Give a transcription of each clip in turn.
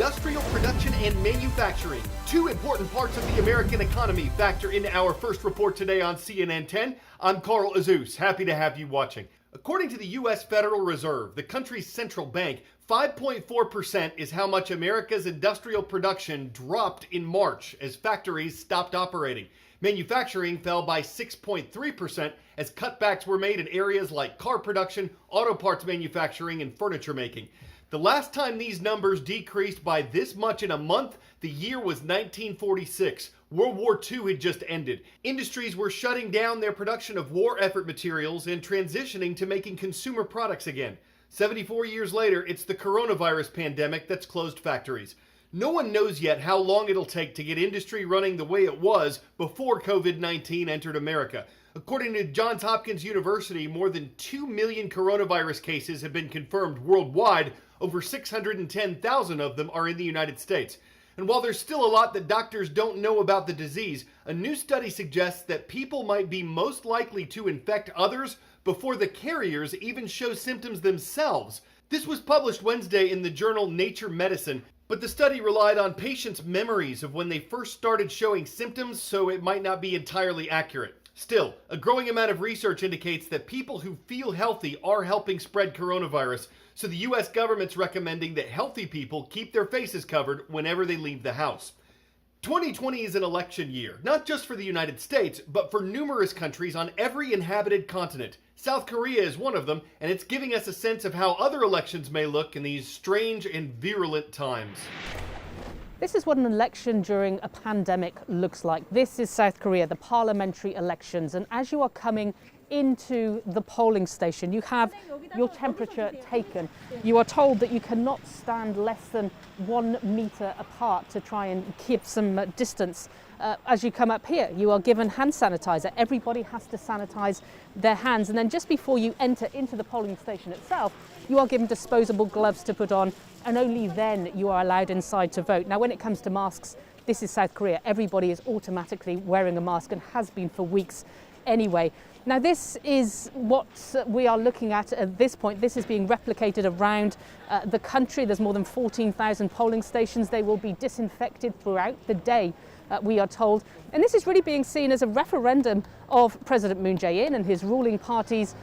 industrial production and manufacturing. Two important parts of the American economy factor into our first report today on CNN 10. I'm Carl Azuz, happy to have you watching. According to the U.S. Federal Reserve, the country's central bank, 5.4% is how much America's industrial production dropped in March as factories stopped operating. Manufacturing fell by 6.3% as cutbacks were made in areas like car production, auto parts manufacturing, and furniture making. The last time these numbers decreased by this much in a month, the year was 1946. World War II had just ended. Industries were shutting down their production of war effort materials and transitioning to making consumer products again. 74 years later, it's the coronavirus pandemic that's closed factories. No one knows yet how long it'll take to get industry running the way it was before COVID-19 entered America. According to Johns Hopkins University, more than 2 million coronavirus cases have been confirmed worldwide. Over 610,000 of them are in the United States. And while there's still a lot that doctors don't know about the disease, a new study suggests that people might be most likely to infect others before the carriers even show symptoms themselves. This was published Wednesday in the journal Nature Medicine, but the study relied on patients' memories of when they first started showing symptoms, so it might not be entirely accurate. Still, a growing amount of research indicates that people who feel healthy are helping spread coronavirus, so the U.S. government's recommending that healthy people keep their faces covered whenever they leave the house. 2020 is an election year, not just for the United States, but for numerous countries on every inhabited continent. South Korea is one of them, and it's giving us a sense of how other elections may look in these strange and virulent times. This is what an election during a pandemic looks like. This is South Korea, the parliamentary elections. And as you are coming into the polling station, you have your temperature taken. You are told that you cannot stand less than 1 meter apart to try and keep some distance. As you come up here, you are given hand sanitizer. Everybody has to sanitize their hands. And then just before you enter into the polling station itself, you are given disposable gloves to put on, and only then you are allowed inside to vote. Now, when it comes to masks, this is South Korea. Everybody is automatically wearing a mask and has been for weeks anyway. Now, this is what we are looking at this point. This is being replicated around the country. There's more than 14,000 polling stations. They will be disinfected throughout the day, we are told. And this is really being seen as a referendum of President Moon Jae-in and his ruling parties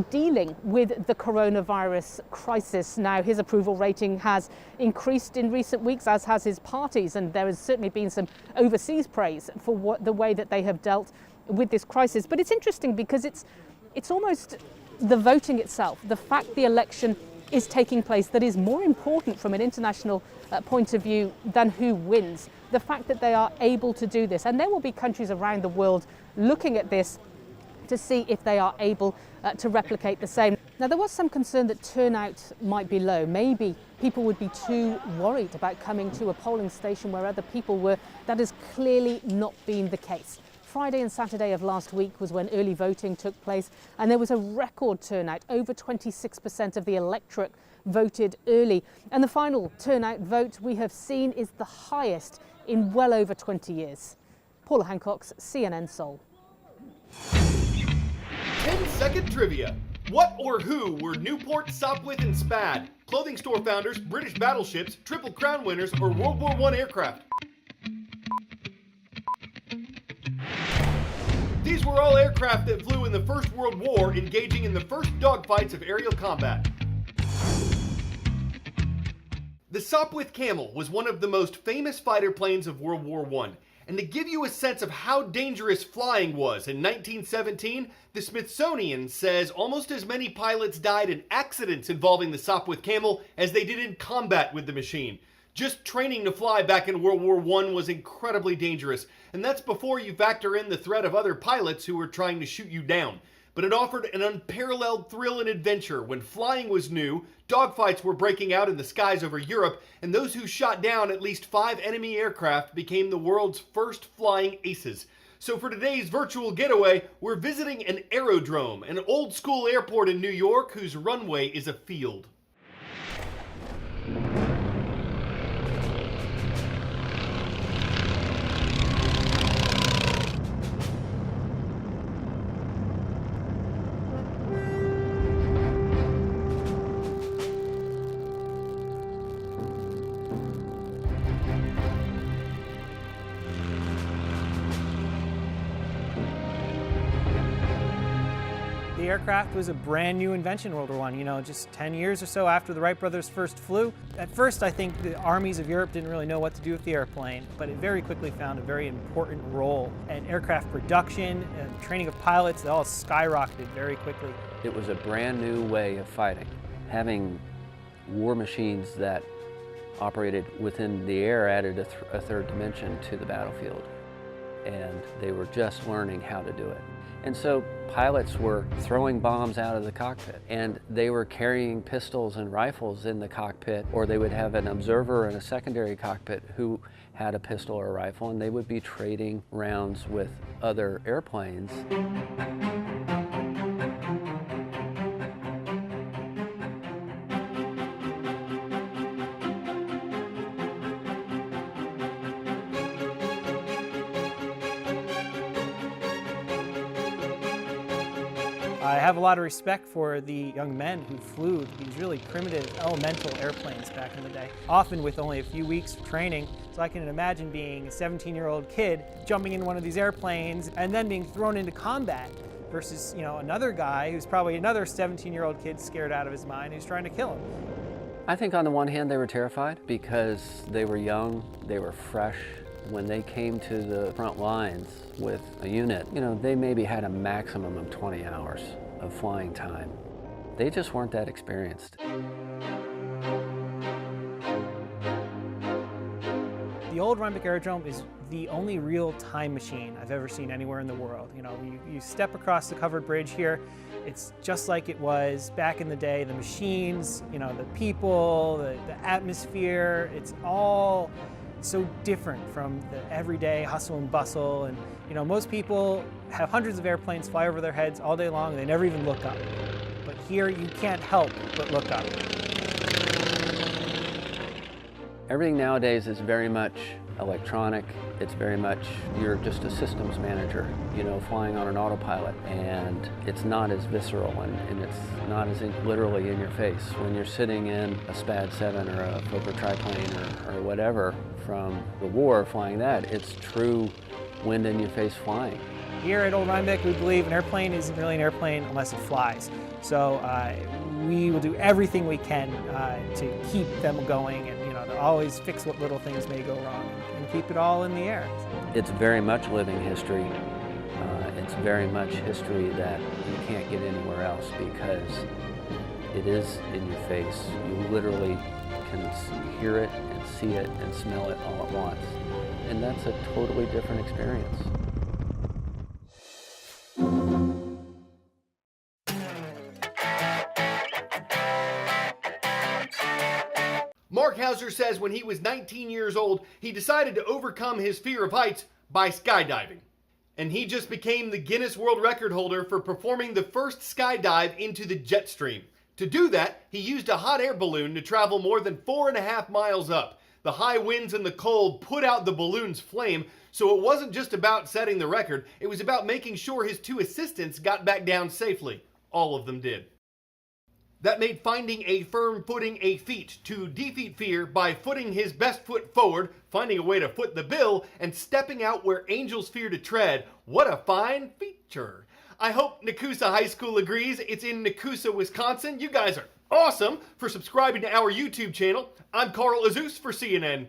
dealing with the coronavirus crisis. Now, his approval rating has increased in recent weeks, as has his party's, and there has certainly been some overseas praise for the way that they have dealt with this crisis. But it's interesting because it's almost the voting itself, the fact the election is taking place, that is more important from an international point of view than who wins. The fact that they are able to do this, and there will be countries around the world looking at this to see if they are able to replicate the same. Now, there was some concern that turnout might be low. Maybe people would be too worried about coming to a polling station where other people were. That has clearly not been the case. Friday and Saturday of last week was when early voting took place, and there was a record turnout. Over 26% of the electorate voted early. And the final turnout vote we have seen is the highest in well over 20 years. Paula Hancock's CNN Seoul. 10-second trivia. What or who were Newport, Sopwith, and Spad? Clothing store founders, British battleships, Triple Crown winners, or World War I aircraft? These were all aircraft that flew in the First World War, engaging in the first dogfights of aerial combat. The Sopwith Camel was one of the most famous fighter planes of World War I. And to give you a sense of how dangerous flying was in 1917, the Smithsonian says almost as many pilots died in accidents involving the Sopwith Camel as they did in combat with the machine. Just training to fly back in World War I was incredibly dangerous, and that's before you factor in the threat of other pilots who were trying to shoot you down. But it offered an unparalleled thrill and adventure when flying was new, dogfights were breaking out in the skies over Europe, and those who shot down at least 5 enemy aircraft became the world's first flying aces. So for today's virtual getaway, we're visiting an aerodrome, an old school airport in New York whose runway is a field. The aircraft was a brand new invention in World War I, you know, just 10 years or so after the Wright brothers first flew. At first, I think the armies of Europe didn't really know what to do with the airplane, but it very quickly found a very important role. And aircraft production and training of pilots, they all skyrocketed very quickly. It was a brand new way of fighting. Having war machines that operated within the air added a third dimension to the battlefield. And they were just learning how to do it. And so pilots were throwing bombs out of the cockpit, and they were carrying pistols and rifles in the cockpit, or they would have an observer in a secondary cockpit who had a pistol or a rifle, and they would be trading rounds with other airplanes. I have a lot of respect for the young men who flew these really primitive, elemental airplanes back in the day, often with only a few weeks of training. So I can imagine being a 17-year-old kid jumping in one of these airplanes and then being thrown into combat versus, you know, another guy who's probably another 17-year-old kid scared out of his mind who's trying to kill him. I think on the one hand they were terrified because they were young, they were fresh. When they came to the front lines with a unit, you know, they maybe had a maximum of 20 hours of flying time. They just weren't that experienced. The old Rhinebeck Aerodrome is the only real time machine I've ever seen anywhere in the world. You know, you step across the covered bridge here, it's just like it was back in the day. The machines, you know, the people, the atmosphere, it's all so different from the everyday hustle and bustle. And you know, most people have hundreds of airplanes fly over their heads all day long and they never even look up. But here you can't help but look up. Everything nowadays is very much electronic. It's very much, you're just a systems manager, you know, flying on an autopilot. And it's not as visceral and it's not as literally in your face. When you're sitting in a SPAD 7 or a Fokker triplane or whatever from the war flying that, it's true wind in your face flying. Here at Old Rhinebeck, we believe an airplane isn't really an airplane unless it flies. So we will do everything we can to keep them going and, you know, to always fix what little things may go wrong and keep it all in the air. It's very much living history. It's very much history that you can't get anywhere else because it is in your face. You literally can hear it and see it and smell it all at once. And that's a totally different experience. Mark Hauser says when he was 19 years old, he decided to overcome his fear of heights by skydiving. And he just became the Guinness World Record holder for performing the first skydive into the jet stream. To do that, he used a hot air balloon to travel more than 4.5 miles up. The high winds and the cold put out the balloon's flame, so it wasn't just about setting the record, it was about making sure his two assistants got back down safely. All of them did. That made finding a firm footing a feat to defeat fear by footing his best foot forward, finding a way to foot the bill, and stepping out where angels fear to tread. What a fine feature. I hope Nakusa High School agrees. It's in Nakusa, Wisconsin. You guys are awesome for subscribing to our YouTube channel. I'm Carl Azuz for CNN.